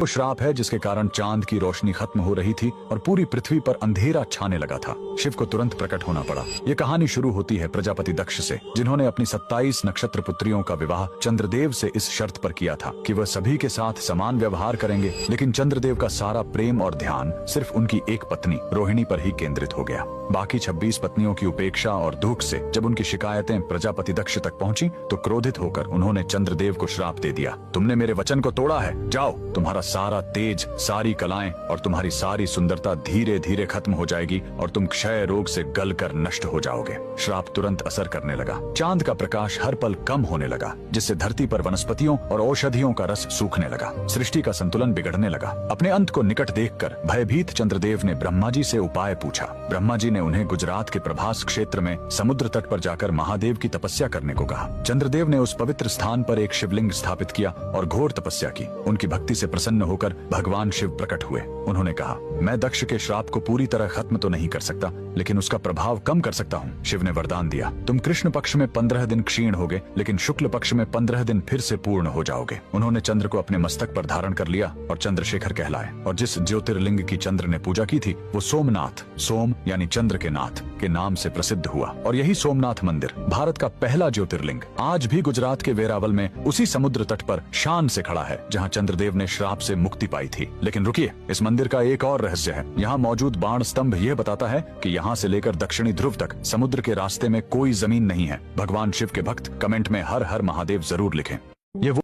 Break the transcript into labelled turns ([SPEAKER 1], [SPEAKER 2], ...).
[SPEAKER 1] वो श्राप है जिसके कारण चांद की रोशनी खत्म हो रही थी और पूरी पृथ्वी पर अंधेरा छाने लगा था। शिव को तुरंत प्रकट होना पड़ा। ये कहानी शुरू होती है प्रजापति दक्ष से, जिन्होंने अपनी 27 नक्षत्र पुत्रियों का विवाह चंद्रदेव से इस शर्त पर किया था कि वह सभी के साथ समान व्यवहार करेंगे। लेकिन चंद्रदेव का सारा प्रेम और ध्यान सिर्फ उनकी एक पत्नी रोहिणी पर ही केंद्रित हो गया। बाकी 26 पत्नियों की उपेक्षा और दुख से जब उनकी शिकायतें प्रजापति दक्ष तक पहुंची तो क्रोधित होकर उन्होंने चंद्रदेव को श्राप दे दिया। तुमने मेरे वचन को तोड़ा है, जाओ, तुम्हारा सारा तेज, सारी कलाएं और तुम्हारी सारी सुंदरता धीरे धीरे खत्म हो जाएगी और तुम क्षय रोग से गलकर नष्ट हो जाओगे। श्राप तुरंत असर करने लगा। चांद का प्रकाश हर पल कम होने लगा, जिससे धरती पर वनस्पतियों और औषधियों का रस सूखने लगा। सृष्टि का संतुलन बिगड़ने लगा। अपने अंत को निकट देखकर भयभीत चंद्रदेव ने ब्रह्मा जी से उपाय पूछा। ब्रह्मा जी ने उन्हें गुजरात के प्रभास क्षेत्र में समुद्र तट पर जाकर महादेव की तपस्या करने को कहा। चंद्रदेव ने उस पवित्र स्थान पर एक शिवलिंग स्थापित किया और घोर तपस्या की। उनकी भक्ति से प्रसन्न होकर भगवान शिव प्रकट हुए। उन्होंने कहा, मैं दक्ष के श्राप को पूरी तरह खत्म तो नहीं कर सकता, लेकिन उसका प्रभाव कम कर सकता हूँ। शिव ने वरदान दिया, तुम कृष्ण पक्ष में 15 दिन क्षीण होगे, लेकिन शुक्ल पक्ष में 15 दिन फिर से पूर्ण हो जाओगे। उन्होंने चंद्र को अपने मस्तक पर धारण कर लिया और चंद्रशेखर कहलाए। और जिस ज्योतिर्लिंग की चंद्र ने पूजा की थी वो सोमनाथ, सोम यानी चंद्र के नाथ के नाम से प्रसिद्ध हुआ। और यही सोमनाथ मंदिर भारत का पहला ज्योतिर्लिंग आज भी गुजरात के वेरावल में उसी समुद्र तट पर शान से खड़ा है जहाँ चंद्रदेव ने श्राप से मुक्ति पाई थी। लेकिन रुकिए, इस मंदिर का एक और रहस्य है। यहाँ मौजूद बाण स्तंभ यह बताता है कि यहाँ से लेकर दक्षिणी ध्रुव तक समुद्र के रास्ते में कोई जमीन नहीं है। भगवान शिव के भक्त कमेंट में हर हर महादेव जरूर लिखें। ये वो